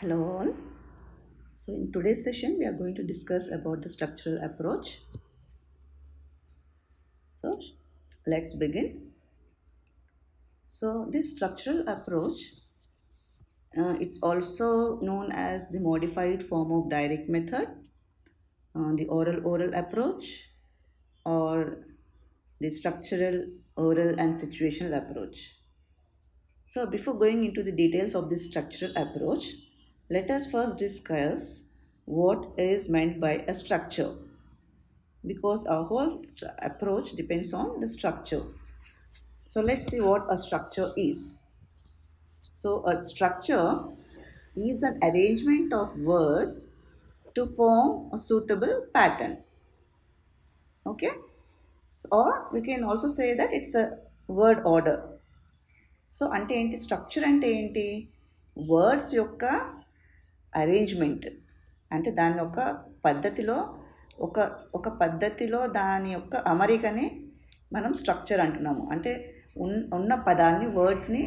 Hello all. So in today's session we are going to discuss about the structural approach. So let's begin. So this structural approach it's also known as the modified form of direct method, the oral approach, or the structural oral and situational approach. So before going into the details of this structural approach, let us first discuss what is meant by a structure, because our whole approach depends on the structure. So let's see what a structure is. So a structure is an arrangement of words to form a suitable pattern. Okay? Or we can also say that it's a word order. So అంటే ఏంటి structure అంటే ఏంటి? Words యొక్క arrangement, అంటే దాని ఒక పద్ధతిలో ఒక ఒక పద్ధతిలో దాని యొక్క అమరికని మనం స్ట్రక్చర్ అంటున్నాము. అంటే ఉన్న పదాన్ని వర్డ్స్ని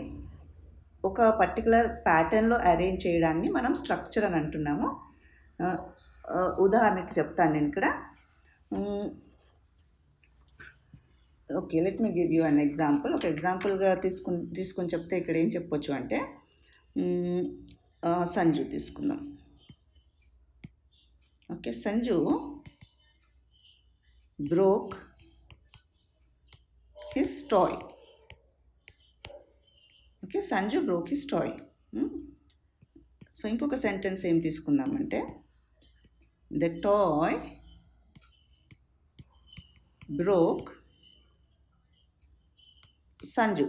ఒక పర్టికులర్ ప్యాటర్న్లో అరేంజ్ చేయడాన్ని మనం స్ట్రక్చర్ అని అంటున్నాము. ఉదాహరణకి చెప్తాను నేను ఇక్కడ. Okay, let me give you an example. ఒక ఎగ్జాంపుల్గా తీసుకొని చెప్తే ఇక్కడ ఏం చెప్పొచ్చు అంటే, సంజు తీసుకుందాం. Okay, Sanju broke his toy. Okay, Sanju broke his toy. So ఇంకొక సెంటెన్స్ ఏం తీసుకుందామంటే, the toy broke Sanju.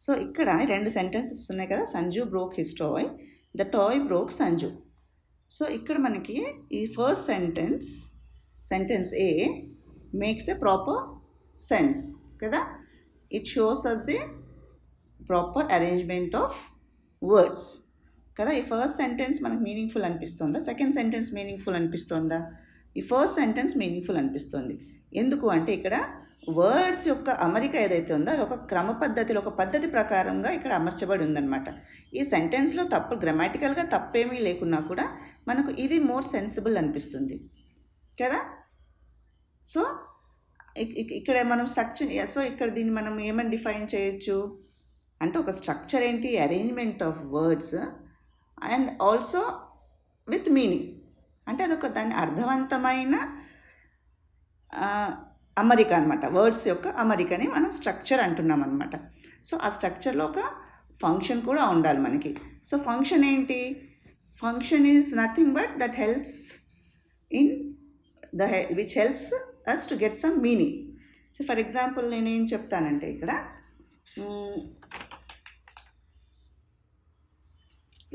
So ఇక్కడ రెండు సెంటెన్సెస్ ఉన్నాయి కదా, Sanju broke his toy, the toy broke Sanju. So ఇక్కడ మనకి ఈ ఫస్ట్ సెంటెన్స్ ఏ మేక్స్ ఎ ప్రాపర్ సెన్స్ కదా. It shows us the proper arrangement of words కదా. ఈ ఫస్ట్ సెంటెన్స్ మనకు మీనింగ్ఫుల్ అనిపిస్తుందా, సెకండ్ సెంటెన్స్ మీనింగ్ఫుల్ అనిపిస్తుందా? ఈ ఫస్ట్ సెంటెన్స్ మీనింగ్ఫుల్ అనిపిస్తుంది. ఎందుకు అంటే ఇక్కడ వర్డ్స్ యొక్క అమరిక ఏదైతే ఉందో అది ఒక క్రమ పద్ధతిలో, ఒక పద్ధతి ప్రకారంగా ఇక్కడ అమర్చబడి ఉందన్నమాట. ఈ సెంటెన్స్లో తప్పు, గ్రామాటికల్గా తప్పేమీ లేకున్నా కూడా మనకు ఇది మోర్ సెన్సిబుల్ అనిపిస్తుంది కదా. సో ఇక్కడ మనం స్ట్రక్చర్, సో ఇక్కడ దీన్ని మనం ఏమని డిఫైన్ చేయొచ్చు అంటే, ఒక స్ట్రక్చర్ ఏంటి, arrangement of words and also with meaning. అంటే అదొక దాని అర్థవంతమైన అమరిక అనమాట. వర్డ్స్ యొక్క అమరికని మనం స్ట్రక్చర్ అంటున్నాం అనమాట. సో ఆ స్ట్రక్చర్లో ఒక ఫంక్షన్ కూడా ఉండాలి మనకి. సో ఫంక్షన్ ఏంటి? Function is nothing but that helps in which helps us to get some meaning. So for example నేనేం చెప్తానంటే ఇక్కడ,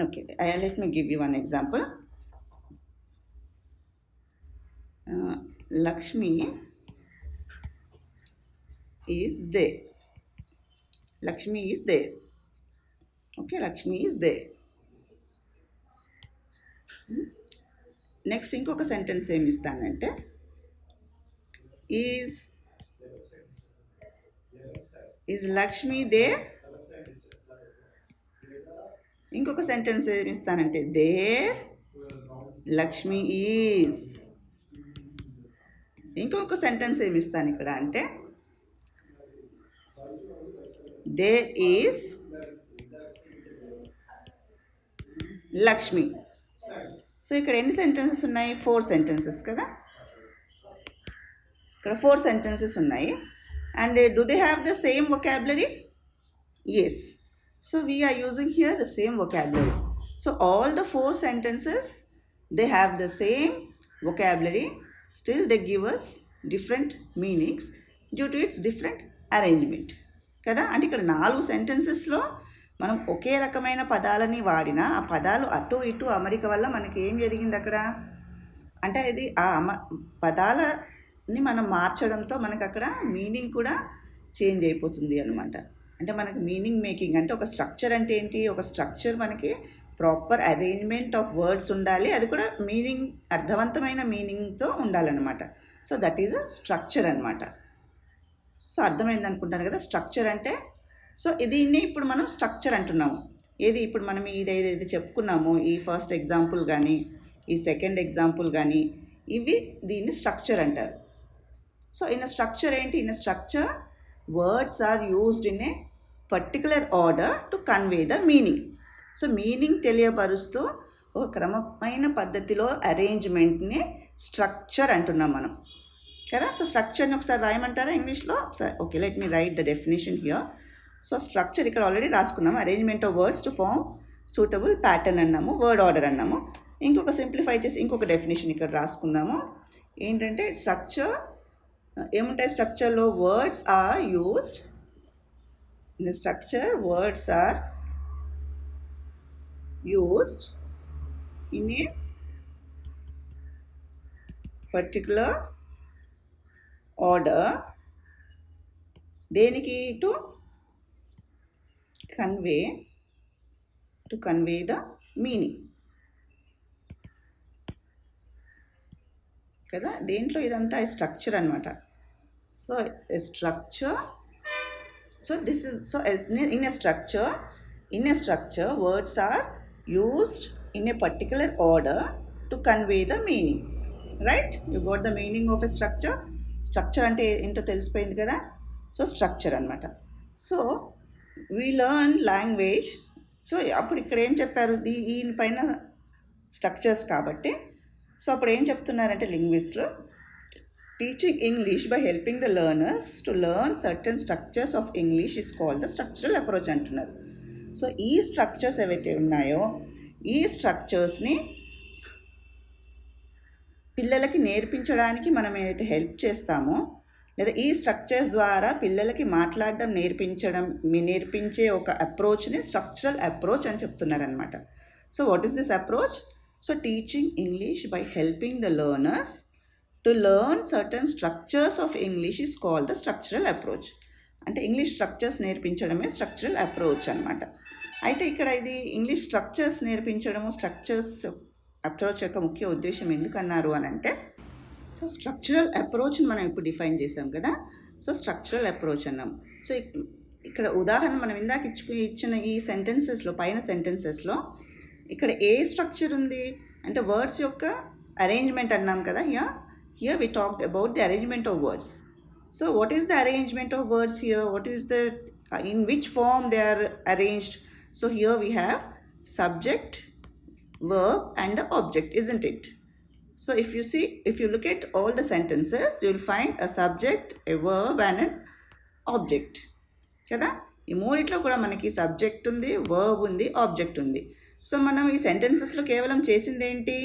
okay, let me give you one example. Lakshmi is there. Lakshmi is there. Okay, Lakshmi is there. Next ఇంకొక sentence ఏమి ఇస్తానంటే, is Lakshmi there. ఇంకొక sentence ఏమి ఇస్తానంటే, there Lakshmi is. ఇంకొక సెంటెన్స్ ఏమి ఇస్తాను ఇక్కడ అంటే, దేర్ ఈజ్ లక్ష్మి. సో ఇక్కడ ఎన్ని సెంటెన్సెస్ ఉన్నాయి? 4 సెంటెన్సెస్ కదా. ఇక్కడ 4 సెంటెన్సెస్ ఉన్నాయి. And do they have the same vocabulary? Yes. So we are using here the same vocabulary. So all the 4 sentences they have the same vocabulary, still they give us different meanings due to its different arrangement కదా. అంటే ఇక్కడ 4 సెంటెన్సెస్లో మనం ఒకే రకమైన పదాలని వాడినా ఆ పదాలు అటు ఇటు అమరిక వల్ల మనకి ఏం జరిగింది అక్కడ అంటే, ఇది ఆ పదాలని మనం మార్చడంతో మనకు అక్కడ మీనింగ్ కూడా చేంజ్ అయిపోతుంది అనమాట. అంటే మనకి మీనింగ్ మేకింగ్ అంటే, ఒక స్ట్రక్చర్ అంటే ఏంటి, ఒక స్ట్రక్చర్ మనకి ప్రాపర్ అరేంజ్మెంట్ ఆఫ్ వర్డ్స్ ఉండాలి, అది కూడా మీనింగ్, అర్థవంతమైన మీనింగ్తో ఉండాలన్నమాట. So that is a structure అనమాట. సో అర్థమైంది అనుకుంటాను కదా. స్ట్రక్చర్ అంటే సో దీన్ని ఇప్పుడు మనం స్ట్రక్చర్ అంటున్నాము. ఏది ఇప్పుడు మనం ఏదైతే చెప్పుకున్నామో ఈ ఫస్ట్ ఎగ్జాంపుల్ కానీ ఈ సెకండ్ ఎగ్జాంపుల్ కానీ ఇవి దీన్ని స్ట్రక్చర్ అంటారు. సో ఇన్ స్ట్రక్చర్ ఏంటి? In structure words are used in a particular order to convey the meaning. So meaning తెలియపరుస్తూ ఒక క్రమమైన పద్ధతిలో అరేంజ్మెంట్ని స్ట్రక్చర్ అంటున్నాం మనం కదా. సో స్ట్రక్చర్ని ఒకసారి రాయమంటారా ఇంగ్లీష్లో? ఒకసారి okay, let me write the definition here. So structure ఇక్కడ ఆల్రెడీ రాసుకున్నాము. Arrangement of words to form suitable pattern అన్నాము, వర్డ్ ఆర్డర్ అన్నాము. ఇంకొక సింప్లిఫై చేసి ఇంకొక డెఫినేషన్ ఇక్కడ రాసుకుందాము. ఏంటంటే స్ట్రక్చర్ ఏముంటాయి? స్ట్రక్చర్లో words are used in structure, words are used in a particular order. దేనికి? టు కన్వే ద మీనింగ్ కదా. దేంట్లో ఇదంతా స్ట్రక్చర్ అనమాట. So structure, so this is so in a structure words are used in a particular order to convey the meaning. Right? You got the meaning of a structure. Structure అంటే ఏంటో తెలిసిపోయింది కదా. So structure అనమాట. So we learn language. సో అప్పుడు ఇక్కడ ఏం చెప్పారు? దీనిపైన స్ట్రక్చర్స్ కాబట్టి. సో అప్పుడు ఏం చెప్తున్నారంటే లింగ్విస్ట్లో, teaching English by helping the learners to learn certain structures of English is called the structural approach అంటున్నారు. సో ఈ స్ట్రక్చర్స్ ఏవైతే ఉన్నాయో ఈ స్ట్రక్చర్స్ని పిల్లలకి నేర్పించడానికి మనం ఏదైతే హెల్ప్ చేస్తామో, లేదా ఈ స్ట్రక్చర్స్ ద్వారా పిల్లలకి మాట్లాడడం నేర్పించే ఒక అప్రోచ్ని స్ట్రక్చరల్ అప్రోచ్ అని చెప్తున్నారనమాట. So what is this approach? So teaching English by helping the learners to learn certain structures of English is called the structural approach. అంటే ఇంగ్లీష్ స్ట్రక్చర్స్ నేర్పించడమే స్ట్రక్చరల్ అప్రోచ్ అనమాట. అయితే ఇక్కడ ఇది ఇంగ్లీష్ స్ట్రక్చర్స్ నేర్పించడము స్ట్రక్చర్స్ అప్రోచ్ యొక్క ముఖ్య ఉద్దేశం ఎందుకన్నారు అని అంటే, సో స్ట్రక్చరల్ అప్రోచ్ని మనం ఇప్పుడు డిఫైన్ చేసాం కదా. సో స్ట్రక్చరల్ అప్రోచ్ అన్నాం. సో ఇక్కడ ఉదాహరణ మనం ఇందాక ఇచ్చిన ఈ సెంటెన్సెస్లో, పైన సెంటెన్సెస్లో ఇక్కడ ఏ స్ట్రక్చర్ ఉంది అంటే వర్డ్స్ యొక్క అరేంజ్మెంట్ అన్నాం కదా. Here we talked about the arrangement of words. So what is the arrangement of words here? What is the in which form they are arranged? So here we have subject, verb and the object, isn't it? So if you look at all the sentences, you will find a subject, a verb and an object కదా. ఈ మూడిట్లో కూడా మనకి subject ఉంది, verb ఉంది, object ఉంది. So మనం ఈ సెంటెన్సెస్లో కేవలం చేసింది ఏంటి?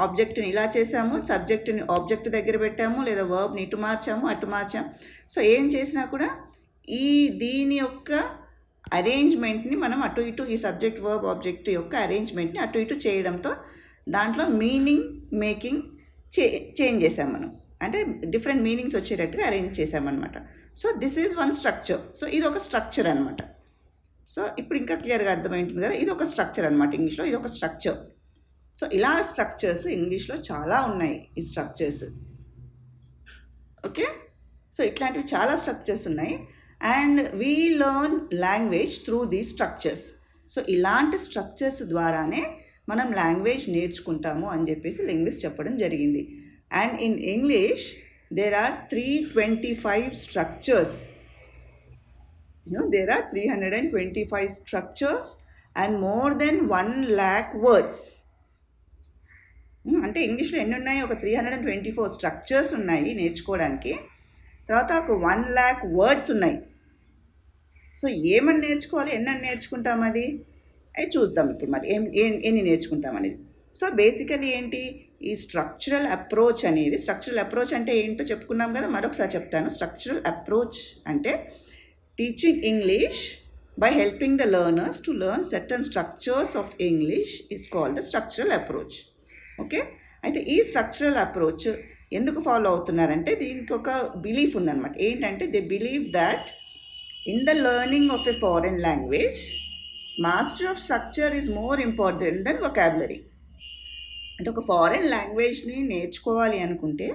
ఆబ్జెక్ట్ని ఇలా చేసాము, సబ్జెక్ట్ని ఆబ్జెక్ట్ దగ్గర పెట్టాము, లేదా వర్బ్ని ఇటు మార్చాము అటు మార్చాము. సో ఏం చేసినా కూడా దీని యొక్క అరేంజ్మెంట్ని మనం అటు ఇటు, ఈ సబ్జెక్ట్ వర్బ్ ఆబ్జెక్ట్ యొక్క అరేంజ్మెంట్ని అటు ఇటు చేయడంతో దాంట్లో మీనింగ్ మేకింగ్ చేంజ్ చేసాం మనం. అంటే డిఫరెంట్ మీనింగ్స్ వచ్చేటట్టుగా అరేంజ్ చేసామన్నమాట. So this is one structure. So ఇది ఒక స్ట్రక్చర్ అనమాట. సో ఇప్పుడు ఇంకా క్లియర్గా అర్థమైంటుంది కదా, ఇది ఒక స్ట్రక్చర్ అనమాట. ఇంగ్లీష్లో ఇది ఒక స్ట్రక్చర్. సో ఇలా స్ట్రక్చర్స్ ఇంగ్లీష్లో చాలా ఉన్నాయి. ఈ స్ట్రక్చర్స్ ఓకే. సో ఇట్లాంటివి చాలా స్ట్రక్చర్స్ ఉన్నాయి. And we learn language through these structures. So ఇలాంటి స్ట్రక్చర్స్ ద్వారానే మనం లాంగ్వేజ్ నేర్చుకుంటాము అని చెప్పేసి లింగ్విస్ట్ చెప్పడం జరిగింది. And in English there are 325 structures. there are 325 structures and more than 1 lakh words. అంటే ఇంగ్లీష్లో ఎన్ని ఉన్నాయి? ఒక 324 స్ట్రక్చర్స్ ఉన్నాయి నేర్చుకోవడానికి. తర్వాత ఒక 1 lakh వర్డ్స్ ఉన్నాయి. సో ఏమని నేర్చుకోవాలి, ఎన్నని నేర్చుకుంటాం అది చూద్దాం ఇప్పుడు. మరి ఎన్ని నేర్చుకుంటాం అనేది. సో బేసికలీ ఏంటి ఈ స్ట్రక్చరల్ అప్రోచ్ అనేది? స్ట్రక్చరల్ అప్రోచ్ అంటే ఏంటో చెప్పుకున్నాం కదా, మరొకసారి చెప్తాను. స్ట్రక్చరల్ అప్రోచ్ అంటే teaching English by helping the learners to learn certain structures of English is called the structural approach. Okay. అయితే ఈ స్ట్రక్చరల్ అప్రోచ్ ఎందుకు ఫాలో అవుతున్నారంటే దీనికి ఒక బిలీఫ్ ఉందన్నమాట. ఏంటంటే they believe that in the learning of a foreign language master of structure is more important than vocabulary. అంటే ఒక ఫారెన్ లాంగ్వేజ్ని నేర్చుకోవాలి అనుకుంటే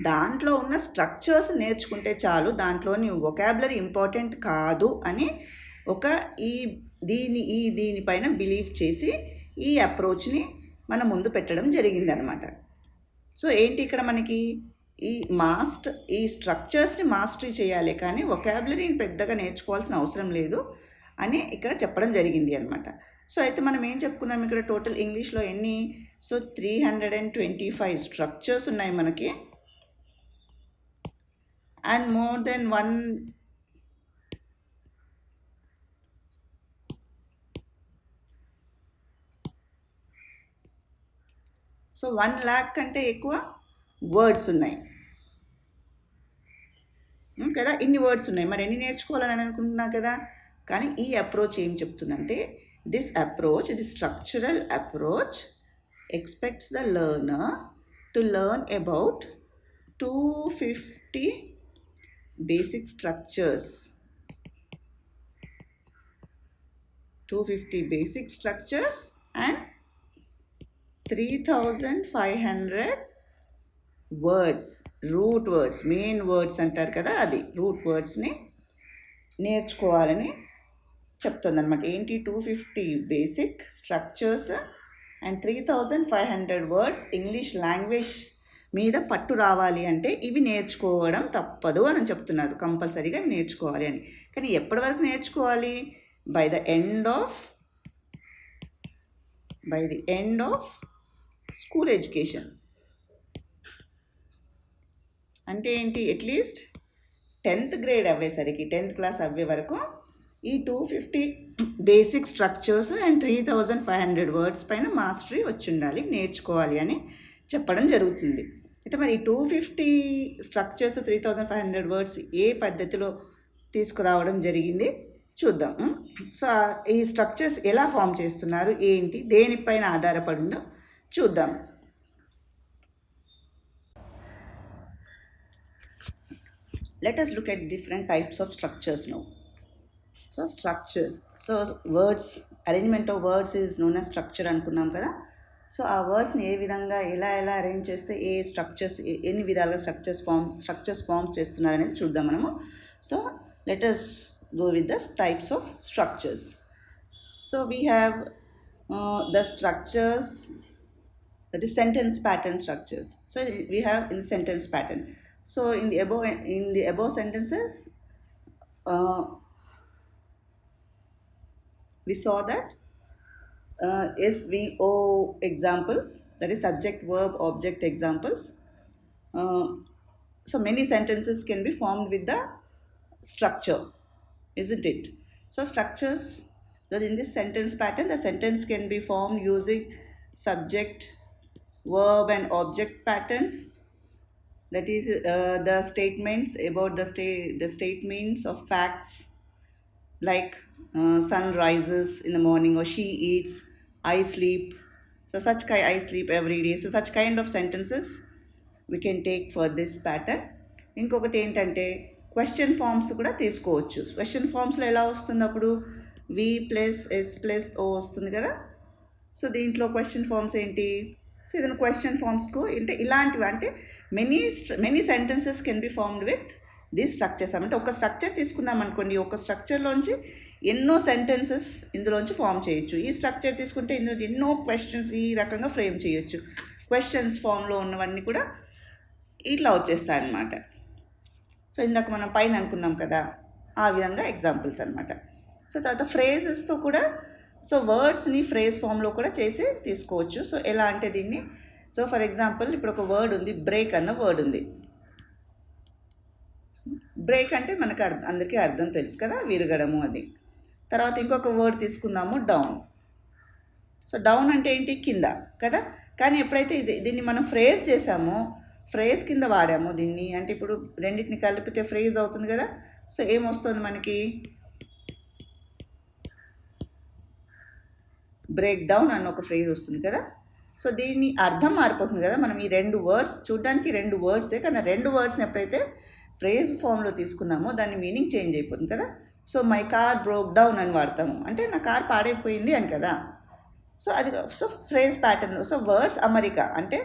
దాంట్లో ఉన్న స్ట్రక్చర్స్ నేర్చుకుంటే చాలు, దాంట్లోని వొకాబులరీ ఇంపార్టెంట్ కాదు అని ఒక దీనిపైన బిలీవ్ చేసి ఈ అప్రోచ్ని మన ముందు పెట్టడం జరిగిందనమాట. సో ఏంటి ఇక్కడ మనకి ఈ స్ట్రక్చర్స్ని మాస్టరీ చేయాలి, కానీ వొకాబులరీని పెద్దగా నేర్చుకోవాల్సిన అవసరం లేదు అని ఇక్కడ చెప్పడం జరిగింది అనమాట. సో అయితే మనం ఏం చెప్పుకున్నాం ఇక్కడ టోటల్ ఇంగ్లీష్లో ఎన్ని? సో 325 స్ట్రక్చర్స్ ఉన్నాయి మనకి, అండ్ మోర్ దెన్ 1 lakh కంటే ఎక్కువ వర్డ్స్ ఉన్నాయి కదా. ఇన్ని వర్డ్స్ ఉన్నాయి, మరి ఎన్ని నేర్చుకోవాలని అనుకుంటున్నా కదా. కానీ ఈ అప్రోచ్ ఏం చెప్తుందంటే, the structural approach expects the learner to learn about 250 basic structures. 250 basic structures and 3500 words, root words, main words అంటారు కదా, అది రూట్ వర్డ్స్ని నేర్చుకోవాలని చెప్తుందన్నమాట. ఏంటి? 250 basic structures and 3500 words. English language మీద పట్టు రావాలి అంటే ఇవి నేర్చుకోవడం తప్పదు అని చెప్తున్నారు. కంపల్సరీగా ఇవి నేర్చుకోవాలి అని. కానీ ఎప్పటి వరకు నేర్చుకోవాలి? By the end of school education. అంటే ఏంటి? At least 10th grade అవ్వేసరికి, 10th class అవ్వే వరకు ఈ 250 బేసిక్ స్ట్రక్చర్స్ అండ్ 3500 వర్డ్స్ పైన మాస్టరీ వచ్చి ఉండాలి, నేర్చుకోవాలి అని చెప్పడం జరుగుతుంది. అయితే మరి ఈ 250 స్ట్రక్చర్స్ 3500 వర్డ్స్ ఏ పద్ధతిలో తీసుకురావడం జరిగింది చూద్దాం. సో ఈ స్ట్రక్చర్స్ ఎలా ఫామ్ చేస్తున్నారు, ఏంటి, దేనిపైన ఆధారపడిందో చూద్దాం. Let us look at different types of structures now. So structures. So words, arrangement of words is known as structure అనుకున్నాం కదా. సో ఆ వర్డ్స్ని ఏ విధంగా ఎలా అరేంజ్ చేస్తే ఏ స్ట్రక్చర్స్ ఎన్ని విధాలుగా స్ట్రక్చర్స్ ఫామ్స్ చేస్తున్నారు అనేది చూద్దాం మనము. So let us go with the types of structures. So we have the structures, that is sentence pattern structures. So we have in the sentence pattern. So in the above sentences, we saw that SVO examples, that is subject, verb, object examples. So many sentences can be formed with the structure, isn't it? So structures, that in this sentence pattern, the sentence can be formed using subject, verb and object patterns. That is the statements about the statements of facts, like sun rises in the morning, or she eats, I sleep. So I sleep every day. So such kind of sentences we can take for this pattern. ఇంకొకటి ఏంటంటే question forms కూడా తీసుకోవచ్చు. Question ఫామ్స్లో ఎలా వస్తుంది? అప్పుడు V+S+O వస్తుంది కదా. So దీంట్లో క్వశ్చన్ ఫామ్స్ ఏంటి? సో ఏదైనా క్వశ్చన్ ఫామ్స్కు అంటే ఇలాంటివి, అంటే many sentences can be formed with these structures. అంటే ఒక స్ట్రక్చర్ తీసుకున్నాం అనుకోండి, ఒక స్ట్రక్చర్లోంచి ఎన్నో సెంటెన్సెస్ ఇందులోంచి ఫామ్ చేయొచ్చు. ఈ స్ట్రక్చర్ తీసుకుంటే ఇందులో ఎన్నో క్వశ్చన్స్ ఈ రకంగా ఫ్రేమ్ చేయొచ్చు. క్వశ్చన్స్ ఫామ్లో ఉన్నవన్నీ కూడా ఇట్లా వచ్చేస్తాయి అన్నమాట. సో ఇందాక మనం పైన అనుకున్నాం కదా, ఆ విధంగా ఎగ్జాంపుల్స్ అనమాట. సో తర్వాత ఫ్రేజెస్తో కూడా, సో వర్డ్స్ని ఫ్రేజ్ ఫామ్లో కూడా చేసి తీసుకోవచ్చు. సో ఎలా అంటే దీన్ని, సో ఫర్ ఎగ్జాంపుల్ ఇప్పుడు ఒక వర్డ్ ఉంది, బ్రేక్ అన్న వర్డ్ ఉంది. బ్రేక్ అంటే మనకు అందరికీ అర్థం తెలుసు కదా, విరగడము అది. తర్వాత ఇంకొక వర్డ్ తీసుకుందాము, డౌన్. సో డౌన్ అంటే ఏంటి? కింద కదా. కానీ ఎప్పుడైతే దీన్ని మనం ఫ్రేజ్ చేసామో, ఫ్రేజ్ కింద వాడాము దీన్ని, అంటే ఇప్పుడు రెండింటిని కలిపితే ఫ్రేజ్ అవుతుంది కదా. సో ఏమొస్తుంది మనకి? బ్రేక్ డౌన్ అన్న ఒక ఫ్రేజ్ వస్తుంది కదా. సో దీన్ని అర్థం మారిపోతుంది కదా. మనం ఈ రెండు వర్డ్స్ చూడడానికి రెండు వర్డ్సే, కానీ రెండు వర్డ్స్ని ఎప్పుడైతే ఫ్రేజ్ ఫామ్లో తీసుకున్నామో దాని మీనింగ్ చేంజ్ అయిపోతుంది కదా. So my car broke down అని వాడతాము, అంటే నా కార్ పాడైపోయింది అని కదా. సో అది ఫ్రేజ్ ప్యాటర్న్. సో వర్డ్స్ అమరిక అంటే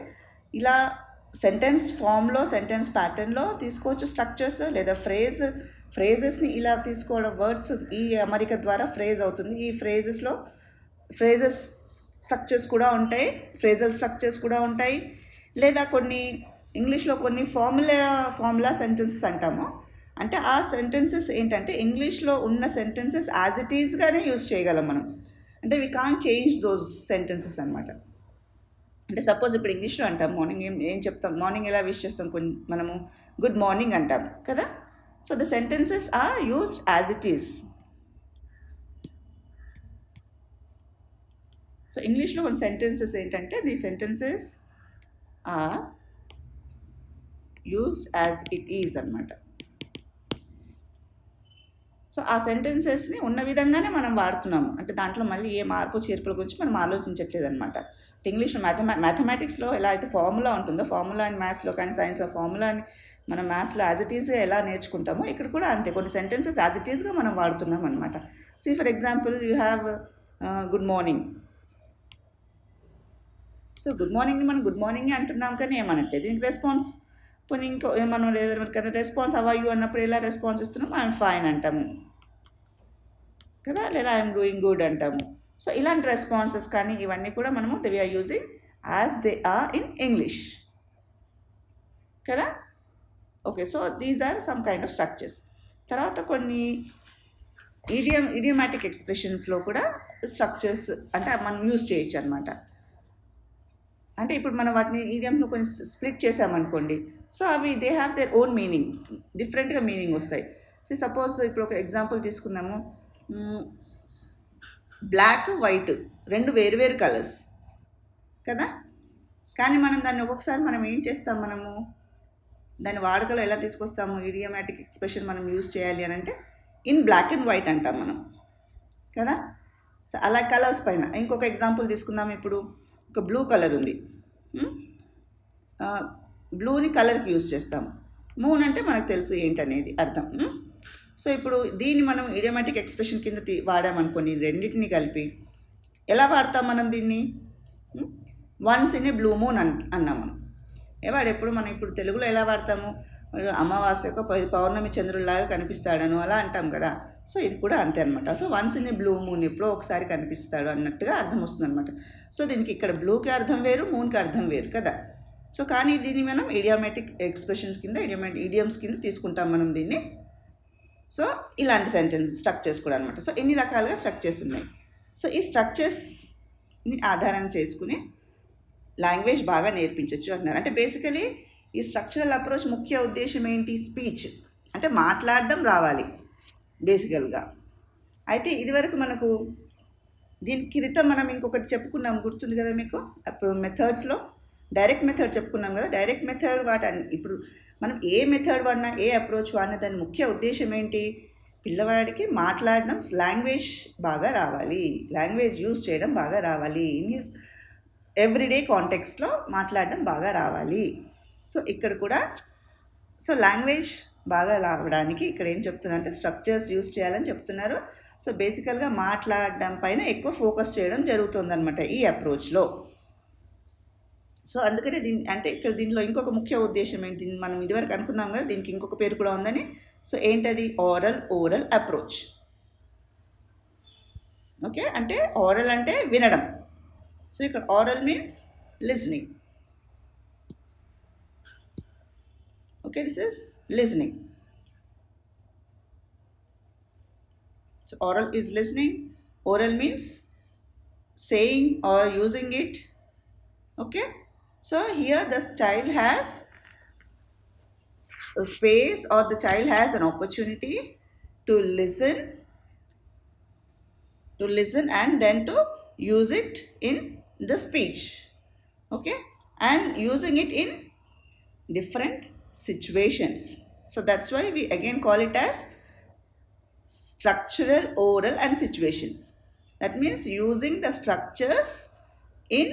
ఇలా సెంటెన్స్ ఫామ్లో, సెంటెన్స్ ప్యాటర్న్లో తీసుకోవచ్చు స్ట్రక్చర్స్, లేదా ఫ్రేజెస్ని ఇలా తీసుకోవడం, వర్డ్స్ ఈ అమరిక ద్వారా ఫ్రేజ్ అవుతుంది. ఈ ఫ్రేజెస్లో ఫ్రేజెస్ స్ట్రక్చర్స్ కూడా ఉంటాయి, ఫ్రేజల్ స్ట్రక్చర్స్ కూడా ఉంటాయి. లేదా కొన్ని ఇంగ్లీష్లో కొన్ని ఫార్ములా సెంటెన్సెస్ అంటాము. అంటే ఆ సెంటెన్సెస్ ఏంటంటే ఇంగ్లీష్లో ఉన్న సెంటెన్సెస్ యాజ్ ఇట్ ఈస్గానే యూజ్ చేయగలం మనం. అంటే we can't change those sentences అనమాట. అంటే సపోజ్ ఇప్పుడు ఇంగ్లీష్లో అంటాం మార్నింగ్ ఏం చెప్తాం, మార్నింగ్ ఎలా విష్ చేస్తాం, మనము గుడ్ మార్నింగ్ అంటాం కదా. So the sentences are used as it is. So ఇంగ్లీష్లో కొన్ని సెంటెన్సెస్ ఏంటంటే the sentences are used as it is అనమాట. సో ఆ సెంటెన్సెస్ని ఉన్న విధంగానే మనం వాడుతున్నాము. అంటే దాంట్లో మళ్ళీ ఏ మార్పు చేర్పుల గురించి మనం ఆలోచించట్లేదు అనమాట. ఇంగ్లీష్లో మ్యాథమెటిక్స్లో ఎలా అయితే ఫార్ములా ఉంటుందో, ఫార్ములా అండ్ మ్యాథ్స్లో కానీ సైన్స్లో ఫార్ములాని మనం మ్యాథ్స్లో యాజ్ ఇట్ ఈజ్ ఎలా నేర్చుకుంటామో ఇక్కడ కూడా అంతే. కొన్ని సెంటెన్సెస్ యాజ్ ఇట్ ఈజ్గా మనం వాడుతున్నాం అనమాట. See for example you have good morning. So good మార్నింగ్ని మనం గుడ్ మార్నింగ్ అంటున్నాం కానీ ఏమనట్లేదు. దీనికి రెస్పాన్స్ పోనీ ఇంకో మనం లేదా రెస్పాన్స్ హౌ ఆర్ యు అన్నప్పుడు ఎలా రెస్పాన్స్ ఇస్తున్నాం, ఐఎమ్ ఫైన్ అంటాము కదా, లేదా ఐఎమ్ డూయింగ్ గుడ్ అంటాము. సో ఇలాంటి రెస్పాన్సెస్ కానీ ఇవన్నీ కూడా మనము we are using as they are in English కదా. Okay, so these are some kind of structures. తర్వాత కొన్ని ఇడియోమాటిక్ ఎక్స్ప్రెషన్స్లో కూడా స్ట్రక్చర్స్ అంటే మనం యూజ్ చేయొచ్చు అనమాట. అంటే ఇప్పుడు మనం వాటిని ఈడియమ్స్లో కొన్ని స్ప్లిట్ చేసామనుకోండి, సో అవి they have their own meaning, డిఫరెంట్గా మీనింగ్ వస్తాయి. సో సపోజ్ ఇప్పుడు ఒక ఎగ్జాంపుల్ తీసుకుందాము, బ్లాక్ వైట్ రెండు వేరు కలర్స్ కదా. కానీ మనం దాన్ని ఒక్కొక్కసారి మనం ఏం చేస్తాం, మనము దాని వాడుకలో ఎలా తీసుకొస్తాము, ఇడియోమాటిక్ ఎక్స్ప్రెషన్ మనం యూజ్ చేయాలి అని అంటే ఇన్ బ్లాక్ అండ్ వైట్ అంటాం మనం కదా. సో అలా కలర్స్ పైన ఇంకొక ఎగ్జాంపుల్ తీసుకుందాం. ఇప్పుడు ఒక బ్లూ కలర్ ఉంది, బ్లూని కలర్కి యూజ్ చేస్తాం. మూన్ అంటే మనకు తెలుసు ఏంటనేది అర్థం. సో ఇప్పుడు దీన్ని మనం ఇడియోమాటిక్ ఎక్స్ప్రెషన్ కింద వాడామనుకోండి, రెండింటిని కలిపి ఎలా వాడతాం మనం దీన్ని, once in a blue moon అన్నాం మనం. వాడెప్పుడు మనం ఇప్పుడు తెలుగులో ఎలా వాడతాము, అమావాస్యకు పౌర్ణమి చంద్రుల్లాగా కనిపిస్తాడను అలా అంటాం కదా. సో ఇది కూడా అంతే అనమాట. So once in a blue moon, ఎప్పుడో ఒకసారి కనిపిస్తాడు అన్నట్టుగా అర్థం వస్తుంది అనమాట. సో దీనికి ఇక్కడ బ్లూకి అర్థం వేరు, మూన్కి అర్థం వేరు కదా. సో కానీ దీన్ని మనం ఇడియోమాటిక్ ఎక్స్ప్రెషన్స్ కింద ఇడియమ్స్ కింద తీసుకుంటాం మనం దీన్ని. సో ఇలాంటి సెంటెన్స్ స్ట్రక్చర్స్ కూడా అనమాట. సో ఎన్ని రకాలుగా స్ట్రక్చర్స్ ఉన్నాయి. సో ఈ స్ట్రక్చర్స్ని ఆధారం చేసుకుని లాంగ్వేజ్ బాగా నేర్పించవచ్చు అంటున్నారు. అంటే బేసికలీ ఈ స్ట్రక్చరల్ అప్రోచ్ ముఖ్య ఉద్దేశం ఏంటి, స్పీచ్ అంటే మాట్లాడడం రావాలి బేసికల్గా. అయితే ఇదివరకు మనకు దీని క్రితం మనం ఇంకొకటి చెప్పుకున్నాం, గుర్తుంది కదా మీకు, అప్పుడు మెథడ్స్లో డైరెక్ట్ మెథడ్ చెప్పుకున్నాం కదా. డైరెక్ట్ మెథడ్ ఇప్పుడు మనం ఏ మెథడ్ వాడినా, ఏ అప్రోచ్ వాడినా దాని ముఖ్య ఉద్దేశం ఏంటి, పిల్లవాడికి మాట్లాడడం, లాంగ్వేజ్ బాగా రావాలి, లాంగ్వేజ్ యూజ్ చేయడం బాగా రావాలి, ఇన్ హిస్ ఎవ్రీడే కాంటెక్స్ట్లో మాట్లాడడం బాగా రావాలి. సో ఇక్కడ కూడా సో లాంగ్వేజ్ బాగా రావడానికి ఇక్కడ ఏం చెప్తున్నారంటే స్ట్రక్చర్స్ యూజ్ చేయాలని చెప్తున్నారు. సో బేసికల్గా మాట్లాడడం పైన ఎక్కువ ఫోకస్ చేయడం జరుగుతుందన్నమాట ఈ అప్రోచ్లో. సో అందుకనే అంటే ఇక్కడ దీనిలో ఇంకొక ముఖ్య ఉద్దేశం ఏంటి, మనం ఇదివరకు అనుకున్నాం కదా, దీనికి ఇంకొక పేరు కూడా ఉందని. సో ఏంటది, ఓరల్ అప్రోచ్. ఓకే, అంటే ఓరల్ అంటే వినడం. సో ఇక్కడ oral means listening. Okay, this is listening. So oral is listening. Oral means saying or using it. Okay, so here the child has a space or the child has an opportunity to listen and then to use it in the speech. Okay, and using it in different situations. So that's why we again call it as structural, oral and situations. That means using the structures in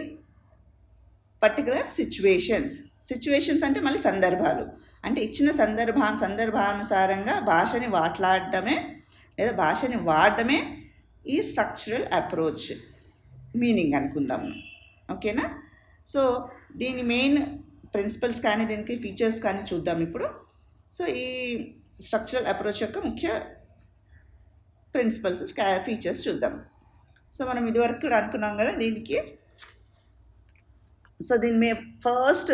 particular situations అంటే మళ్ళీ సందర్భాలు, అంటే ఇచ్చిన సందర్భానుసారంగా భాషని మాట్లాడడమే లేదా భాషని వాడడమే ఈ స్ట్రక్చరల్ అప్రోచ్ మీనింగ్ అనుకుందాము. ఓకేనా. సో దీని మెయిన్ ప్రిన్సిపల్స్ కానీ దీనికి ఫీచర్స్ కానీ చూద్దాం ఇప్పుడు. సో ఈ స్ట్రక్చరల్ అప్రోచ్ యొక్క ముఖ్య ప్రిన్సిపల్స్ ఫీచర్స్ చూద్దాం. సో మనం ఇదివరకు కూడా అనుకున్నాం కదా దీనికి. సో దీని మీ ఫస్ట్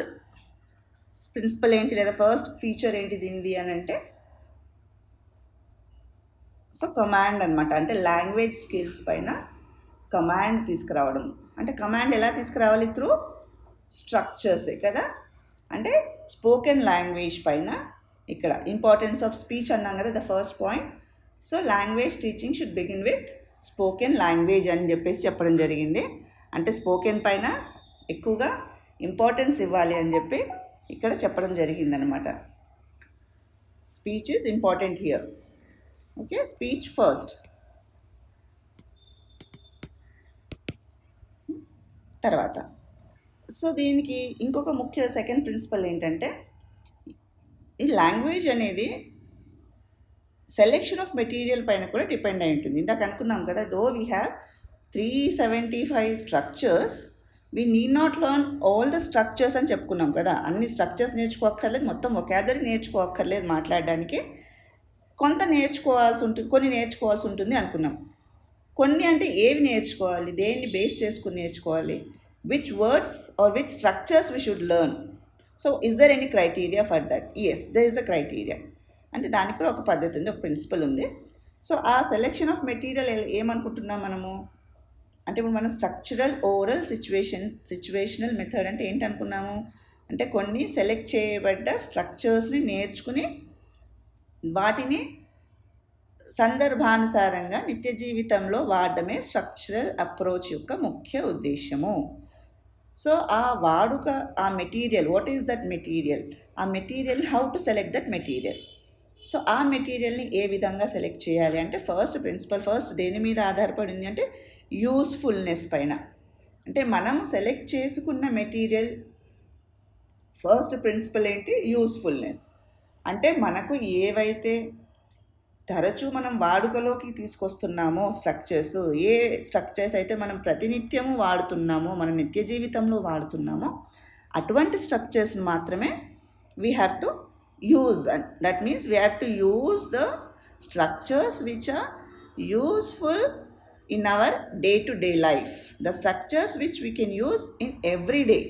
ప్రిన్సిపల్ ఏంటి లేదా ఫస్ట్ ఫీచర్ ఏంటి దీనిది అని అంటే, సో కమాండ్ అనమాట. అంటే లాంగ్వేజ్ స్కిల్స్ పైన కమాండ్ తీసుకురావడం. అంటే కమాండ్ ఎలా తీసుకురావాలి? త్రూ స్ట్రక్చర్సే కదా. అంటే స్పోకెన్ లాంగ్వేజ్ పైన ఇక్కడ ఇంపార్టెన్స్ ఆఫ్ స్పీచ్ అన్నాం కదా, the first point. So language teaching should begin with spoken language అని చెప్పేసి చెప్పడం జరిగింది. అంటే స్పోకెన్ పైన ఎక్కువగా ఇంపార్టెన్స్ ఇవ్వాలి అని చెప్పి ఇక్కడ చెప్పడం జరిగిందనమాట. Speech is important here. Okay, speech first. తర్వాత సో దీనికి ఇంకొక ముఖ్య సెకండ్ ప్రిన్సిపల్ ఏంటంటే, ఈ లాంగ్వేజ్ అనేది సెలెక్షన్ ఆఫ్ మెటీరియల్ పైన కూడా డిపెండ్ అయి ఉంటుంది. ఇందాక అనుకున్నాం కదా, though we have 375 structures, we need not learn all the structures అని చెప్పుకున్నాం కదా. అన్ని స్ట్రక్చర్స్ నేర్చుకోక్కర్లేదు, మొత్తం వొకాబులరీ నేర్చుకోక్కర్లేదు మాట్లాడడానికి. కొంత నేర్చుకోవాల్సి ఉంటుంది, కొన్ని నేర్చుకోవాల్సి ఉంటుంది అనుకున్నాం. కొన్ని అంటే ఏవి నేర్చుకోవాలి, దేన్ని బేస్ చేసుకుని నేర్చుకోవాలి, which words are which structures we should learn. So is there any criteria for that? Yes, there is a criteria. అంటే దానికి కూడా ఒక పద్ధతి ఉంది, ఒక ప్రిన్సిపల్ ఉంది. సో ఆ సెలెక్షన్ ఆఫ్ మెటీరియల్ ఏమనుకుంటున్నాం మనము అంటే, ఇప్పుడు మనం స్ట్రక్చరల్ ఓరల్ సిచ్యువేషనల్ మెథడ్ అంటే ఏంటి అనుకున్నాము అంటే, కొన్ని సెలెక్ట్ చేయబడ్డ స్ట్రక్చర్స్ని నేర్చుకుని వాటిని సందర్భానుసారంగా నిత్య జీవితంలో వాడడమే స్ట్రక్చరల్ అప్రోచ్ యొక్క ముఖ్య ఉద్దేశము. సో ఆ వాడుక, ఆ material, what is that material, ఆ material, how to select that material. So ఆ మెటీరియల్ని ఏ విధంగా సెలెక్ట్ చేయాలి అంటే, ఫస్ట్ ప్రిన్సిపల్ ఫస్ట్ దేని మీద ఆధారపడింది అంటే యూస్ఫుల్నెస్ పైన. అంటే మనం సెలెక్ట్ చేసుకున్న మెటీరియల్ ఫస్ట్ ప్రిన్సిపల్ ఏంటి? యూస్ఫుల్నెస్. అంటే మనకు ఏవైతే తరచూ మనం వాడుకలోకి తీసుకొస్తున్నామో స్ట్రక్చర్స్, ఏ స్ట్రక్చర్స్ అయితే మనం ప్రతినిత్యము వాడుతున్నామో, మన నిత్య జీవితంలో వాడుతున్నామో, అటువంటి స్ట్రక్చర్స్ మాత్రమే we have to use, and that means we have to use the structures which are useful in our day to day life, the structures which we can use in every day,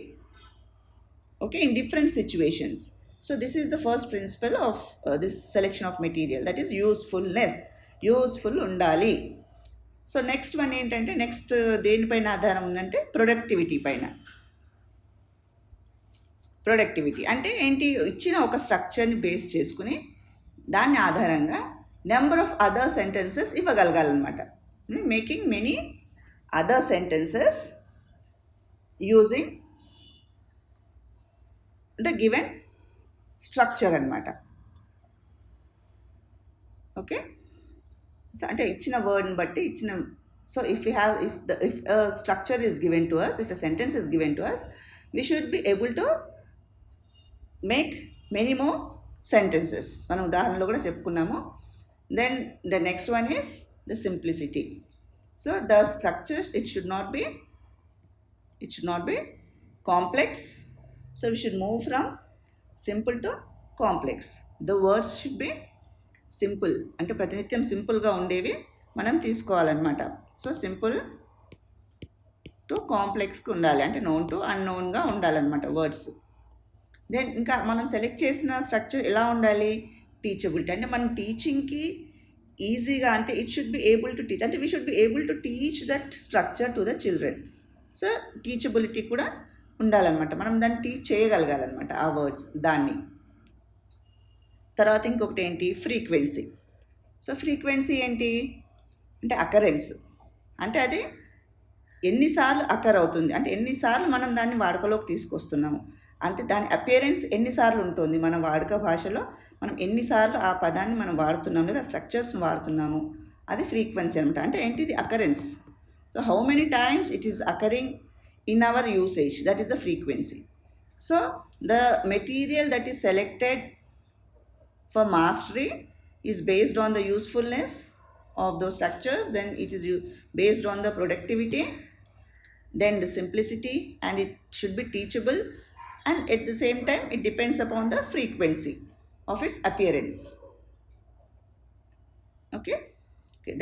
okay, in different situations. So this is the first principle of this selection of material, that is usefulness. Useful undali. So next one ఏంటంటే, next దేనిపైన ఆధారం ఉందంటే productivity పైన. Productivity అంటే ఏంటి? ఇచ్చిన ఒక స్ట్రక్చర్ని base చేసుకుని దాని ఆధారంగా నెంబర్ ఆఫ్ అదర్ సెంటెన్సెస్ ఇవ్వగలగాలన్నమాట. Making many other sentences using the given structure అనమాట. ఓకే, సో అంటే ఇచ్చిన వర్డ్ని బట్టి ఇచ్చిన. So if structure is given to us, if a sentence is given to us, we should be able to make many more sentences. మనం ఉదాహరణలో కూడా చెప్పుకున్నాము. Then the next one is the simplicity. So the structures, it should not be complex. So we should move from simple to complex. The words should be simple, అంటే ప్రతినిత్యం సింపుల్గా ఉండేవి మనం తీసుకోవాలన్నమాట. సో సింపుల్ టు కాంప్లెక్స్కి ఉండాలి, అంటే known to అన్నోన్గా ఉండాలన్నమాట words. Then ఇంకా మనం సెలెక్ట్ చేసిన స్ట్రక్చర్ ఎలా ఉండాలి? టీచబిలిటీ. అంటే మనం టీచింగ్కి ఈజీగా, అంటే it should be able to teach, అంటే we should be able to teach that structure to the children. So teachability కూడా ఉండాలన్నమాట, మనం దాన్ని టీచ్ చేయగలగాలన్నమాట ఆ వర్డ్స్ దాన్ని. తర్వాత ఇంకొకటి ఏంటి? ఫ్రీక్వెన్సీ. సో ఫ్రీక్వెన్సీ ఏంటి అంటే అకరెన్స్, అంటే అది ఎన్నిసార్లు అకర్ అవుతుంది, అంటే ఎన్నిసార్లు మనం దాన్ని వాడుకలోకి తీసుకొస్తున్నాము, అంటే దాని అపియరెన్స్ ఎన్నిసార్లు ఉంటుంది మన వాడుక భాషలో, మనం ఎన్నిసార్లు ఆ పదాన్ని మనం వాడుతున్నాము లేదా స్ట్రక్చర్స్ని వాడుతున్నాము, అది ఫ్రీక్వెన్సీ అనమాట. అంటే ఏంటిది? Occurrence. So how many times it is occurring in our usage, that is the frequency. So the material that is selected for mastery is based on the usefulness of those structures, then it is based on the productivity, then the simplicity, and it should be teachable, and at the same time it depends upon the frequency of its appearance. Okay.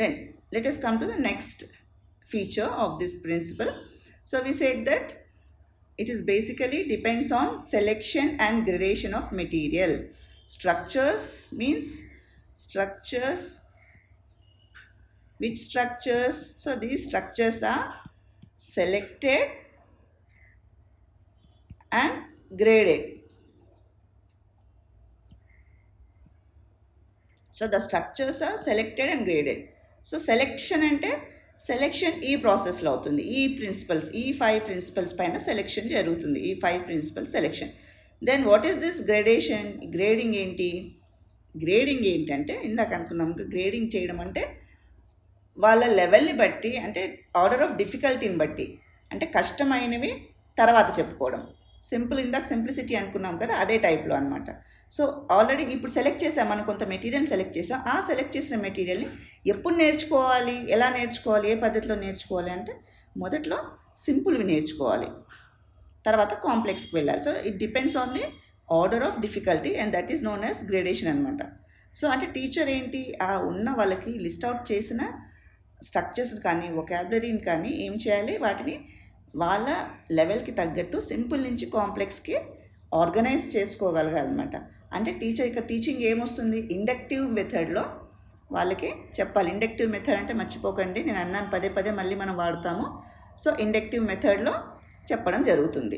Then let us come to the next feature of this principle. So we said that it is basically depends on selection and gradation of material. Structures means structures. Which structures? So these structures are selected and graded. So the structures are selected and graded. So selection అంటే selection ఈ ప్రాసెస్లో అవుతుంది. ఈ principles, ఈ 5 principles పైన selection జరుగుతుంది. ఈ 5 principles selection. Then what is this gradation? Grading ఏంటి? గ్రేడింగ్ ఏంటంటే ఇందాక అనుకున్నాం, గ్రేడింగ్ చేయడం అంటే వాళ్ళ లెవెల్ని బట్టి, అంటే ఆర్డర్ ఆఫ్ డిఫికల్టీని బట్టి, అంటే కష్టమైనవి తర్వాత చెప్పుకోవడం. సింపుల్, ఇందాక సింప్లిసిటీ అనుకున్నాం కదా, అదే టైప్లో అనమాట. సో ఆల్రెడీ ఇప్పుడు సెలెక్ట్ చేసాం, మనం కొంత మెటీరియల్ని సెలెక్ట్ చేసాం. ఆ సెలెక్ట్ చేసిన మెటీరియల్ని ఎప్పుడు నేర్చుకోవాలి, ఎలా నేర్చుకోవాలి, ఏ పద్ధతిలో నేర్చుకోవాలి అంటే మొదట్లో సింపుల్వి నేర్చుకోవాలి, తర్వాత కాంప్లెక్స్కి వెళ్ళాలి. So it depends on the order of difficulty and that is known as gradation అనమాట. సో అంటే టీచర్ ఏంటి, ఆ ఉన్న వాళ్ళకి లిస్ట్ అవుట్ చేసిన స్ట్రక్చర్స్ కానీ వొకాబులరీని కానీ ఏం చేయాలి, వాటిని వాళ్ళ లెవెల్కి తగ్గట్టు సింపుల్ నుంచి కాంప్లెక్స్కి ఆర్గనైజ్ చేసుకోగలగాలన్నమాట. అంటే టీచర్ ఇక్కడ టీచింగ్ ఏమొస్తుంది, ఇండక్టివ్ మెథడ్లో వాళ్ళకి చెప్పాలి. ఇండక్టివ్ మెథడ్ అంటే మర్చిపోకండి, నేను అన్నాను పదే పదే, మళ్ళీ మనం వాడుతాము. సో ఇండక్టివ్ మెథడ్లో చెప్పడం జరుగుతుంది.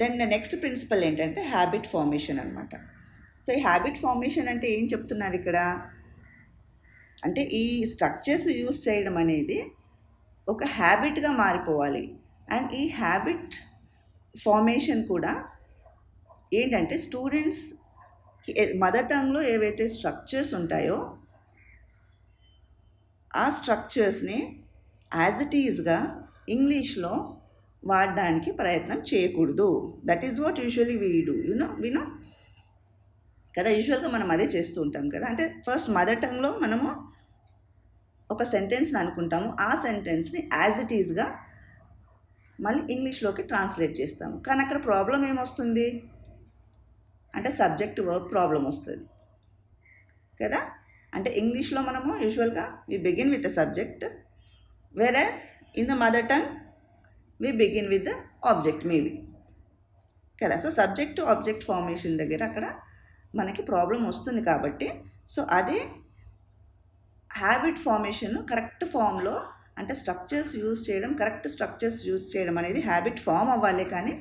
దెన్ నెక్స్ట్ ప్రిన్సిపల్ ఏంటంటే హ్యాబిట్ ఫార్మేషన్ అనమాట. సో ఈ హ్యాబిట్ ఫార్మేషన్ అంటే ఏం చెప్తున్నారు ఇక్కడ అంటే, ఈ స్ట్రక్చర్స్ యూజ్ చేయడం అనేది ఒక హ్యాబిట్గా మారిపోవాలి. అండ్ ఈ హ్యాబిట్ ఫార్మేషన్ కూడా ఏంటంటే స్టూడెంట్స్ మదర్ టంగ్లో ఏవైతే స్ట్రక్చర్స్ ఉంటాయో ఆ స్ట్రక్చర్స్ని యాజ్ ఇట్ ఈజ్గా ఇంగ్లీష్లో వాడడానికి ప్రయత్నం చేయకూడదు. That is what usually we do, వినో కదా. యూజువల్గా మనం అదే చేస్తూ ఉంటాం కదా. అంటే ఫస్ట్ మదర్ టంగ్లో మనము ఒక సెంటెన్స్ని అనుకుంటాము, ఆ సెంటెన్స్ని యాజ్ ఇట్ ఈజ్గా మళ్ళీ ఇంగ్లీష్లోకి ట్రాన్స్లేట్ చేస్తాము. కానీ అక్కడ ప్రాబ్లం ఏమొస్తుంది అంటే సబ్జెక్ట్ వర్బ్ ప్రాబ్లం వస్తుంది కదా. అంటే ఇంగ్లీష్లో మనము యూజువల్గా we begin with the subject, whereas in the mother tongue we begin with the object maybe కదా. సో సబ్జెక్ట్ ఆబ్జెక్ట్ ఫార్మేషన్ దగ్గర అక్కడ మనకి ప్రాబ్లం వస్తుంది కాబట్టి, సో అదే హ్యాబిట్ ఫార్మేషన్ కరెక్ట్ ఫామ్లో, అంటే స్ట్రక్చర్స్ యూజ్ చేయడం, కరెక్ట్ స్ట్రక్చర్స్ యూజ్ చేయడం అనేది హ్యాబిట్ ఫామ్ అవ్వాలి. కానీ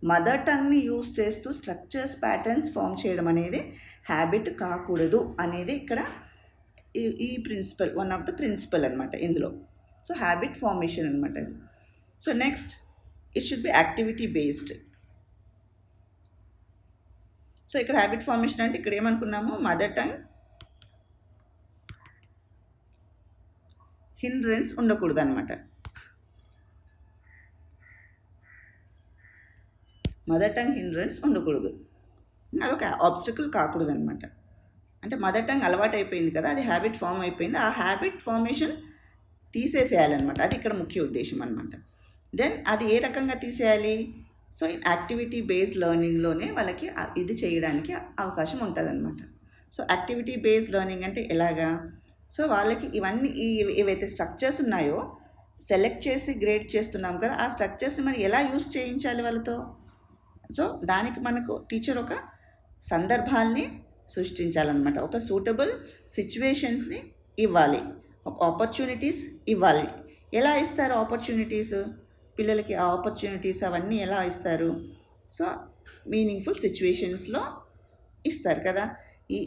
మదర్ టంగ్ని యూజ్ చేస్తూ స్ట్రక్చర్స్ ప్యాటర్న్స్ ఫామ్ చేయడం అనేది హ్యాబిట్ కాకూడదు అనేది ఇక్కడ ఈ principle, one of the principle అనమాట ఇందులో. సో హ్యాబిట్ ఫార్మేషన్ అనమాట అది. So next it should be activity based. So ఇక్కడ హ్యాబిట్ ఫార్మేషన్ అంటే ఇక్కడ ఏమనుకున్నాము, మదర్ టంగ్ హిండ్రెన్స్ ఉండకూడదు అనమాట. మదర్ టంగ్ హిండ్రెన్స్ ఉండకూడదు, అదొక ఆబ్స్టకల్ కాకూడదు అనమాట. అంటే మదర్ టంగ్ అలవాటు అయిపోయింది కదా, అది హ్యాబిట్ ఫామ్ అయిపోయింది, ఆ హ్యాబిట్ ఫార్మేషన్ తీసేసేయాలన్నమాట. అది ఇక్కడ ముఖ్య ఉద్దేశం అనమాట. దెన్ అది ఏ రకంగా తీసేయాలి, సో యాక్టివిటీ బేస్డ్ లెర్నింగ్లోనే వాళ్ళకి ఇది చేయడానికి అవకాశం ఉంటుంది అనమాట. సో యాక్టివిటీ బేస్డ్ లెర్నింగ్ అంటే ఎలాగా, సో వాళ్ళకి ఇవన్నీ ఏవైతే స్ట్రక్చర్స్ ఉన్నాయో సెలెక్ట్ చేసి గ్రేడ్ చేస్తున్నాం కదా, ఆ స్ట్రక్చర్స్ని మరి ఎలా యూస్ చేయించాలి వాళ్ళతో. సో దానికి మనకు టీచర్ ఒక సందర్భాల్ని సృష్టించాలన్నమాట, ఒక సూటబుల్ సిచ్యువేషన్స్ని ఇవ్వాలి, ఒక ఆపర్చునిటీస్ ఇవ్వాలి. ఎలా ఇస్తారు ఆపర్చునిటీస్ పిల్లలకి, ఆ ఆపర్చునిటీస్ అవన్నీ ఎలా ఇస్తారు, సో మీనింగ్ఫుల్ సిచ్యువేషన్స్లో ఇస్తారు కదా. ఈ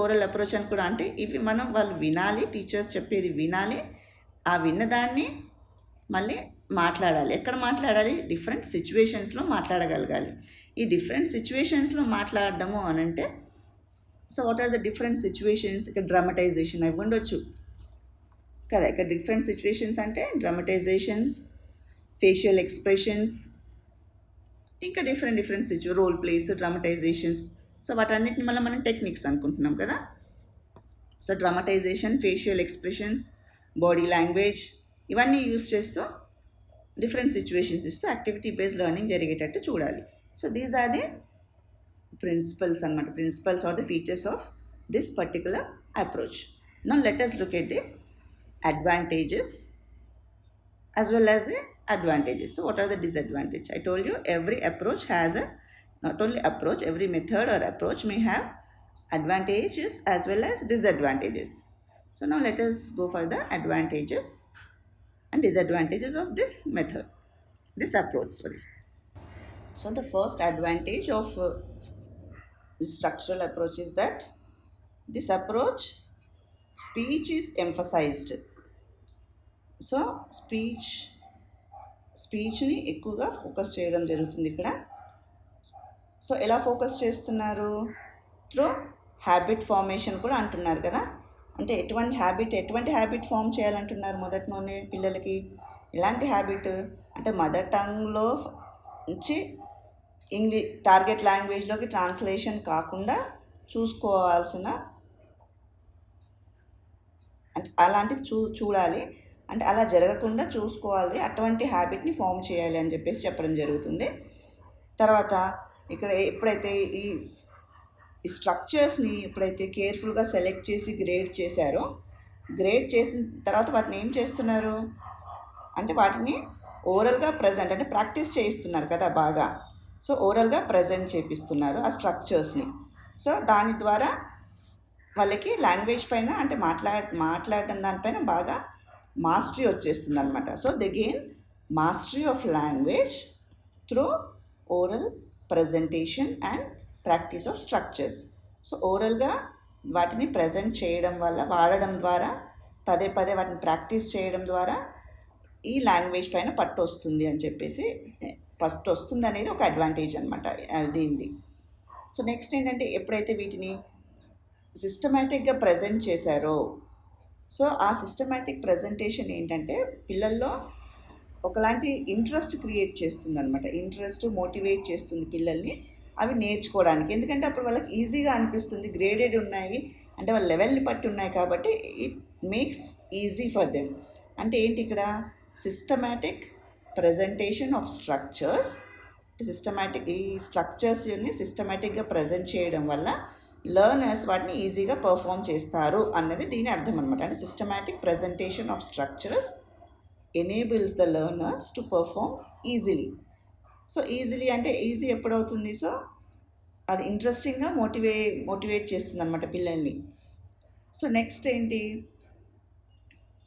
ఓరల్ అప్రోచ్ అని కూడా అంటే ఇవి వాళ్ళు వినాలి, టీచర్స్ చెప్పేది వినాలి, ఆ విన్నదాన్ని మళ్ళీ మాట్లాడాలి. ఎక్కడ మాట్లాడాలి, డిఫరెంట్ సిచ్యువేషన్స్లో మాట్లాడగలగాలి. ఈ డిఫరెంట్ సిచ్యువేషన్స్లో మాట్లాడడము అని అంటే, so what are the different situations, ఇక్కడ డ్రామటైజేషన్ అవి ఉండొచ్చు కదా. ఇక్కడ డిఫరెంట్ సిచ్యువేషన్స్ అంటే డ్రామటైజేషన్స్, ఫేషియల్ ఎక్స్ప్రెషన్స్, ఇంకా different role plays, dramatizations. So వాటన్నిటిని మళ్ళీ మనం టెక్నిక్స్ అనుకుంటున్నాం కదా. So dramatization, facial expressions, body language ఇవన్నీ యూజ్ చేస్తూ డిఫరెంట్ సిచ్యువేషన్స్ ఇస్తూ యాక్టివిటీ బేస్డ్ లెర్నింగ్ జరిగేటట్టు చూడాలి. So these are the principles అనమాట. Principles are the features of this particular approach. Now let us look at the advantages as well as the advantages. So what are the disadvantages? I told you every approach has a, not only approach, every method or approach may have advantages as well as disadvantages. So now let us go for the advantages and disadvantages of this method, this approach, sorry. So the first advantage of the structural approach is that this approach, speech is emphasized. So స్పీచ్ని ఎక్కువగా focus చేయడం జరుగుతుంది ఇక్కడ. So ఎలా focus చేస్తున్నారు? Through habit formation కూడా అంటున్నారు కదా. అంటే ఎటువంటి హ్యాబిట్ ఫామ్ చేయాలంటున్నారు మొదట్లోనే పిల్లలకి? ఎలాంటి హ్యాబిట్ అంటే మదర్ టంగ్లో నుంచి టార్గెట్ లాంగ్వేజ్లోకి ట్రాన్స్లేషన్ కాకుండా చూసుకోవాల్సిన, అంటే అలాంటిది చూడాలి, అంటే అలా జరగకుండా చూసుకోవాలి, అటువంటి హ్యాబిట్ని ఫామ్ చేయాలి అని చెప్పేసి చెప్పడం జరుగుతుంది. తర్వాత ఇక్కడ ఎప్పుడైతే ఈ స్ట్రక్చర్స్ని ఎప్పుడైతే కేర్ఫుల్గా సెలెక్ట్ చేసి గ్రేడ్ చేశారో, గ్రేడ్ చేసిన తర్వాత వాటిని ఏం చేస్తున్నారు అంటే వాటిని ఓరల్గా ప్రజెంట్, అంటే ప్రాక్టీస్ చేయిస్తున్నారు కదా బాగా. సో ఓరల్గా ప్రజెంట్ చేపిస్తున్నారు ఆ స్ట్రక్చర్స్ని. సో దాని ద్వారా వాళ్ళకి లాంగ్వేజ్ పైన, అంటే మాట్లాడటం దానిపైన బాగా మాస్టరీ వచ్చేస్తుంది అనమాట. So they gain mastery of language through oral presentation and practice of structures. So ఓరల్గా వాటిని ప్రజెంట్ చేయడం వల్ల, వాడడం ద్వారా, పదే వాటిని ప్రాక్టీస్ చేయడం ద్వారా ఈ లాంగ్వేజ్ పైన పట్టు వస్తుంది అని చెప్పేసి, ఫస్ట్ వస్తుంది అనేది ఒక అడ్వాంటేజ్ అనమాట దీనిది. సో నెక్స్ట్ ఏంటంటే ఎప్పుడైతే వీటిని సిస్టమేటిక్గా ప్రజెంట్ చేశారో, సో ఆ సిస్టమేటిక్ ప్రజెంటేషన్ ఏంటంటే పిల్లల్లో ఒకలాంటి ఇంట్రెస్ట్ క్రియేట్ చేస్తుంది అనమాట. ఇంట్రెస్ట్ మోటివేట్ చేస్తుంది పిల్లల్ని అవి నేర్చుకోవడానికి. ఎందుకంటే అప్పుడు వాళ్ళకి ఈజీగా అనిపిస్తుంది, గ్రేడెడ్ ఉన్నాయి అంటే వాళ్ళ లెవెల్ని బట్టి ఉన్నాయి కాబట్టి it makes easy for them. అంటే ఏంటి ఇక్కడ సిస్టమేటిక్ ప్రజెంటేషన్ ఆఫ్ స్ట్రక్చర్స్, ఈ స్ట్రక్చర్స్ని సిస్టమేటిక్గా ప్రజెంట్ చేయడం వల్ల లెర్నర్స్ వాటిని ఈజీగా పర్ఫామ్ చేస్తారు అన్నది దీని అర్థం అనమాట. అంటే systematic presentation of structures enables the learners to perform easily. So easily అంటే ఈజీ ఎప్పుడవుతుంది? సో అది ఇంట్రెస్టింగ్గా మోటివేట్ చేస్తుంది అనమాట పిల్లల్ని. సో నెక్స్ట్ ఏంటి?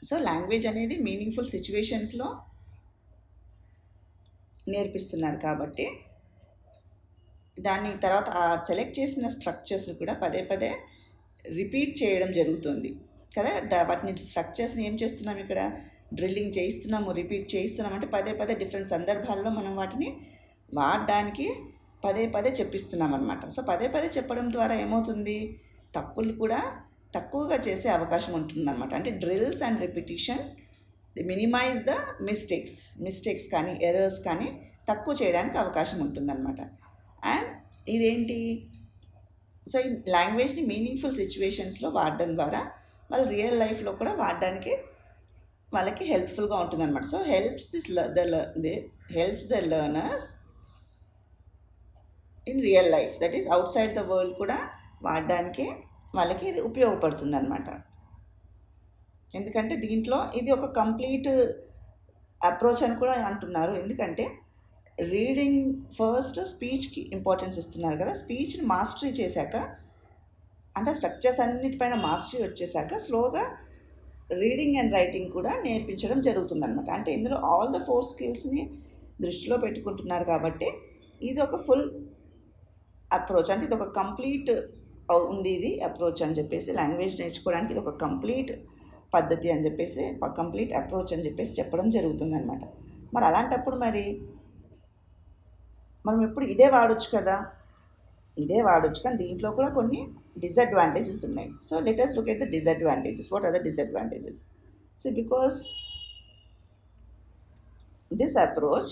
సో లాంగ్వేజ్ అనేది మీనింగ్ఫుల్ సిచ్యువేషన్స్లో నేర్పిస్తున్నారు కాబట్టి దాని తర్వాత ఆ సెలెక్ట్ చేసిన స్ట్రక్చర్స్ని కూడా పదే రిపీట్ చేయడం జరుగుతుంది కదా. వాటిని స్ట్రక్చర్స్ని ఏం చేస్తున్నాం ఇక్కడ? డ్రిల్లింగ్ చేయిస్తున్నాము, రిపీట్ చేయిస్తున్నాం. అంటే పదే డిఫరెంట్ సందర్భాల్లో మనం వాటిని వాడడానికి పదే చెప్పిస్తున్నాం అనమాట. సో పదే చెప్పడం ద్వారా ఏమవుతుంది? తప్పులు కూడా తక్కువగా చేసే అవకాశం ఉంటుంది అనమాట. అంటే drills and repetition minimise the mistakes కానీ ఎర్రర్స్ కానీ తక్కువ చేయడానికి అవకాశం ఉంటుందన్నమాట. అండ్ ఇదేంటి? సో ఈ లాంగ్వేజ్ని మీనింగ్ఫుల్ సిచ్యువేషన్స్లో వాడడం ద్వారా వాళ్ళు రియల్ లైఫ్లో కూడా వాడడానికి వాళ్ళకి హెల్ప్ఫుల్గా ఉంటుందన్నమాట. So helps the learners in real life, that is out side the world కూడా వాడడానికి వాళ్ళకి ఇది ఉపయోగపడుతుంది అనమాట. ఎందుకంటే దీంట్లో ఇది ఒక కంప్లీట్ అప్రోచ్ అని కూడా అంటున్నారు. ఎందుకంటే రీడింగ్ ఫస్ట్ స్పీచ్కి ఇంపార్టెన్స్ ఇస్తున్నారు కదా. స్పీచ్ని మాస్టరీ చేశాక, అంటే స్ట్రక్చర్స్ అన్నిటిపైన మాస్టరీ వచ్చేసాక స్లోగా రీడింగ్ అండ్ రైటింగ్ కూడా నేర్పించడం జరుగుతుందన్నమాట. అంటే ఇందులో ఆల్ ద 4 స్కిల్స్ని దృష్టిలో పెట్టుకుంటున్నారు కాబట్టి ఇది ఒక ఫుల్ అప్రోచ్, అంటే ఇది ఒక కంప్లీట్ ఉంది ఇది అప్రోచ్ అని చెప్పేసి, లాంగ్వేజ్ నేర్చుకోవడానికి ఇది ఒక కంప్లీట్ పద్ధతి అని చెప్పేసి, కంప్లీట్ అప్రోచ్ అని చెప్పేసి చెప్పడం జరుగుతుందన్నమాట. మరి అలాంటప్పుడు మరి మనం ఎప్పుడు ఇదే వాడొచ్చు కానీ దీంట్లో కూడా కొన్ని డిసడ్వాంటేజెస్ ఉన్నాయి. So let us look at the disadvantages. What are the disadvantages? See, because this approach,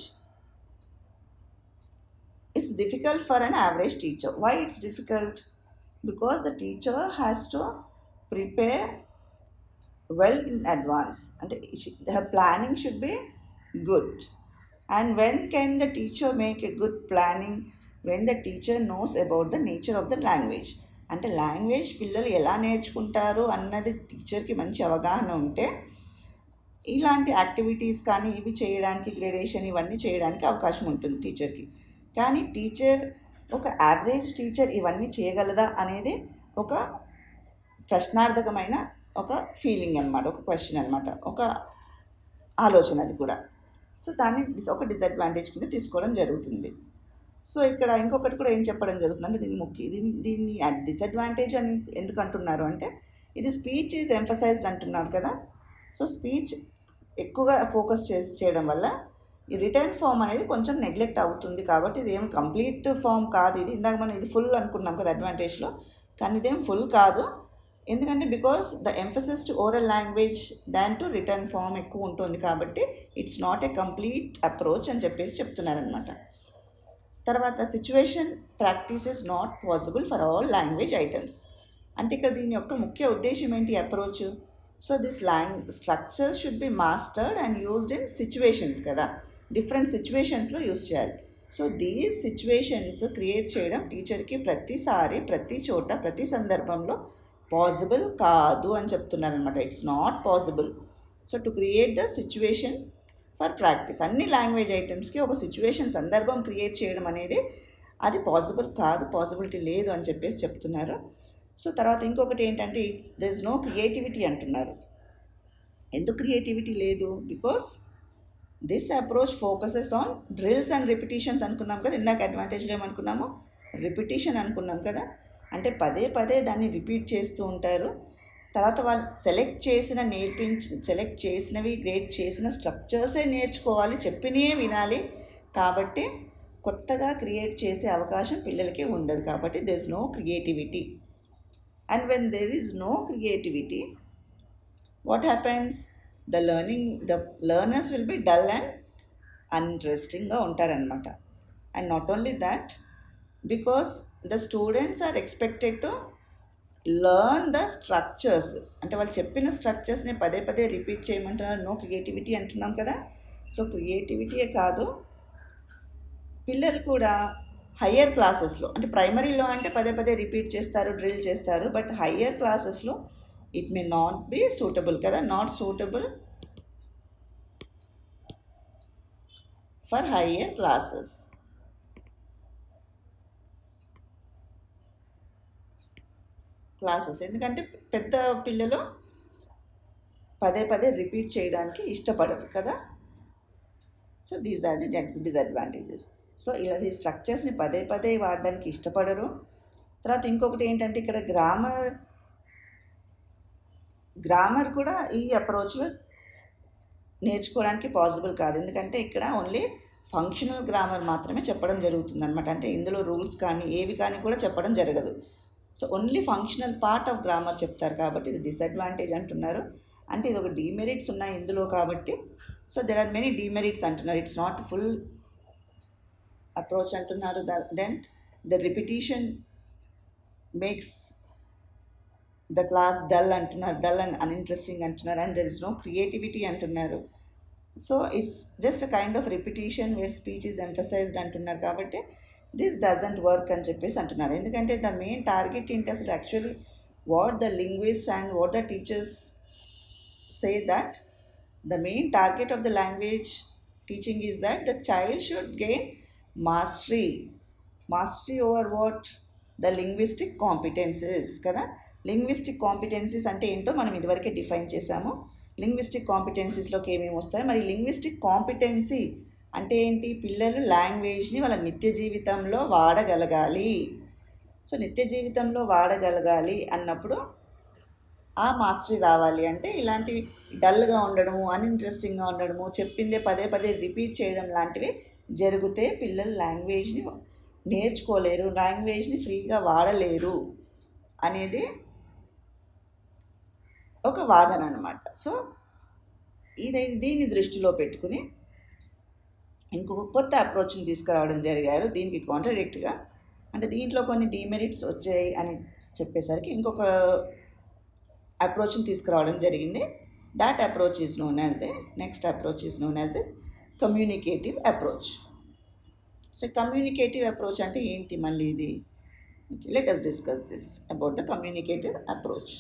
it's difficult for an average teacher. Why it's difficult? Because the teacher has to prepare well in advance, and her planning should be good. And when can the teacher make a good planning? When the teacher knows about the nature of the language. అంటే language పిల్లలు ఎలా నేర్చుకుంటారు అన్నది టీచర్కి మంచి అవగాహన ఉంటే ఇలాంటి యాక్టివిటీస్ కానీ ఇవి చేయడానికి గ్రేడేషన్ ఇవన్నీ చేయడానికి అవకాశం ఉంటుంది టీచర్కి. కానీ టీచర్ ఒక యావరేజ్ టీచర్ ఇవన్నీ చేయగలదా అనేది ఒక ప్రశ్నార్థకమైన ఒక ఫీలింగ్ అనమాట, ఒక క్వశ్చన్ అనమాట, ఒక ఆలోచన అది కూడా. సో దాన్ని ఒక డిసడ్వాంటేజ్ కింద తీసుకోవడం జరుగుతుంది. సో ఇక్కడ ఇంకొకటి కూడా ఏం చెప్పడం జరుగుతుందంటే దీన్ని డిసడ్వాంటేజ్ అని ఎందుకు అంటున్నారు అంటే ఇది స్పీచ్ ఈజ్ ఎంఫసైజ్డ్ అంటున్నారు కదా. సో స్పీచ్ ఎక్కువగా ఫోకస్ చేయడం వల్ల ఈ రిటర్న్ ఫామ్ అనేది కొంచెం నెగ్లెక్ట్ అవుతుంది. కాబట్టి ఇదేం కంప్లీట్ ఫామ్ కాదు. ఇది ఇందాక మనం ఇది ఫుల్ అనుకున్నాం కదా అడ్వాంటేజ్లో, కానీ ఇదేం ఫుల్ కాదు. ఎందుకంటే because the emphasis to oral language than to written form ఎక్కువ ఉంటుంది కాబట్టి it's not a complete approach అని చెప్పేసి చెప్తున్నారనమాట. తర్వాత situation practice is not possible for all language items. అంటే ఇక్కడ దీని యొక్క ముఖ్య ఉద్దేశం ఏంటి approach. So this structures should be mastered and used in situations కదా, డిఫరెంట్ సిచ్యువేషన్స్లో యూజ్ చేయాలి. సో దీస్ సిచ్యువేషన్స్ క్రియేట్ చేయడం టీచర్కి ప్రతిసారి ప్రతి చోట ప్రతి సందర్భంలో పాసిబుల్ కాదు అని చెప్తున్నారనమాట. It's not possible. So to create the situation for practice, అన్ని లాంగ్వేజ్ ఐటమ్స్కి ఒక సిచ్యువేషన్ సందర్భం క్రియేట్ చేయడం అనేది అది పాసిబుల్ కాదు, పాసిబిలిటీ లేదు అని చెప్పేసి చెప్తున్నారు. సో తర్వాత ఇంకొకటి ఏంటంటే దెర్ ఇస్ నో క్రియేటివిటీ అంటున్నారు. ఎందుకు క్రియేటివిటీ లేదు? Because this approach focuses on drills and repetitions అనుకున్నాం కదా. ఇందాక అడ్వాంటేజ్లో ఏమనుకున్నాము? రిపిటీషన్ అనుకున్నాం కదా. అంటే పదే పదే దాన్ని రిపీట్ చేస్తూ ఉంటారు. తర్వాత వాళ్ళు సెలెక్ట్ చేసినవి గ్రేడ్ చేసిన స్ట్రక్చర్సే నేర్చుకోవాలి, చెప్పినవే వినాలి. కాబట్టి కొత్తగా క్రియేట్ చేసే అవకాశం పిల్లలకి ఉండదు. కాబట్టి there is no creativity. And when there is no creativity, what happens? The learners will be dull and అన్ఇంట్రెస్టింగ్గా ఉంటారనమాట. And not only that, because the students are expected to learn the structures. అంటే వాళ్ళు చెప్పిన స్ట్రక్చర్స్ని పదే పదే repeat చేయమంటున్నారు. No creativity అంటున్నాం కదా. సో క్రియేటివిటీయే కాదు, పిల్లలు కూడా హయ్యర్ క్లాసెస్లో, అంటే ప్రైమరీలో అంటే పదే పదే రిపీట్ చేస్తారు, డ్రిల్ చేస్తారు. బట్ హయ్యర్ క్లాసెస్లో it may not be suitable కదా, not suitable for higher classes. ఎందుకంటే పెద్ద పిల్లలు పదే పదే రిపీట్ చేయడానికి ఇష్టపడరు కదా. So these are the disadvantages. So ఇలా ఈ స్ట్రక్చర్స్ని పదే పదే వాడడానికి ఇష్టపడరు. తర్వాత ఇంకొకటి ఏంటంటే ఇక్కడ గ్రామర్ కూడా ఈ అప్రోచ్లో నేర్చుకోవడానికి పాసిబుల్ కాదు. ఎందుకంటే ఇక్కడ ఓన్లీ ఫంక్షనల్ గ్రామర్ మాత్రమే చెప్పడం జరుగుతుంది అనమాట. అంటే ఇందులో రూల్స్ కానీ ఏవి కానీ కూడా చెప్పడం జరగదు. So only functional part of grammar చెప్తారు కాబట్టి ఇది డిసడ్వాంటేజ్ అంటున్నారు. అంటే ఇది ఒక డీమెరిట్స్ ఉన్నాయి ఇందులో కాబట్టి. So there are many demerits అంటున్నారు. ఇట్స్ నాట్ ఫుల్ అప్రోచ్ అంటున్నారు. Then the repetition makes the class dull అంటున్నారు, డల్ అండ్ అన్ఇంట్రెస్టింగ్ అంటున్నారు. And there is no creativity అంటున్నారు. So it's just a kind of repetition where speech is emphasized అంటున్నారు. కాబట్టి this doesn't work అని చెప్పేసి అంటున్నారు. ఎందుకంటే ద మెయిన్ టార్గెట్ ఏంటి అసలు? Actually what the linguist and what the teachers say that the main target of the language teaching is that the child should gain mastery over what? The linguistic competencies కదా. Linguistic competencies అంటే ఏంటో మనం ఇదివరకే define చేసాము. Linguistic కాంపిటెన్సీస్లోకి ఏమేమి వస్తాయి? మరి linguistic competency అంటే ఏంటి? పిల్లలు లాంగ్వేజ్ని వాళ్ళ నిత్య జీవితంలో వాడగలగాలి. సో నిత్య జీవితంలో వాడగలగాలి అన్నప్పుడు ఆ మాస్టరీ రావాలి. అంటే ఇలాంటివి డల్గా ఉండడము, అన్ఇంట్రెస్టింగ్గా ఉండడము, చెప్పిందే పదే పదే రిపీట్ చేయడం లాంటివి జరిగితే పిల్లలు లాంగ్వేజ్ని నేర్చుకోలేరు, లాంగ్వేజ్ని ఫ్రీగా వాడలేరు అనేది ఒక వాదన అనమాట. సో దీన్ని దృష్టిలో పెట్టుకుని ఇంకొక కొత్త అప్రోచ్ని తీసుకురావడం జరిగారు. దీనికి కాంట్రడిక్ట్గా, అంటే దీంట్లో కొన్ని డీమెరిట్స్ వచ్చాయి అని చెప్పేసరికి ఇంకొక అప్రోచ్ని తీసుకురావడం జరిగింది. That approach is known as next approach is known as the communicative approach. So communicative approach అంటే ఏంటి మళ్ళీ ఇది? Okay, let us discuss this about the communicative approach.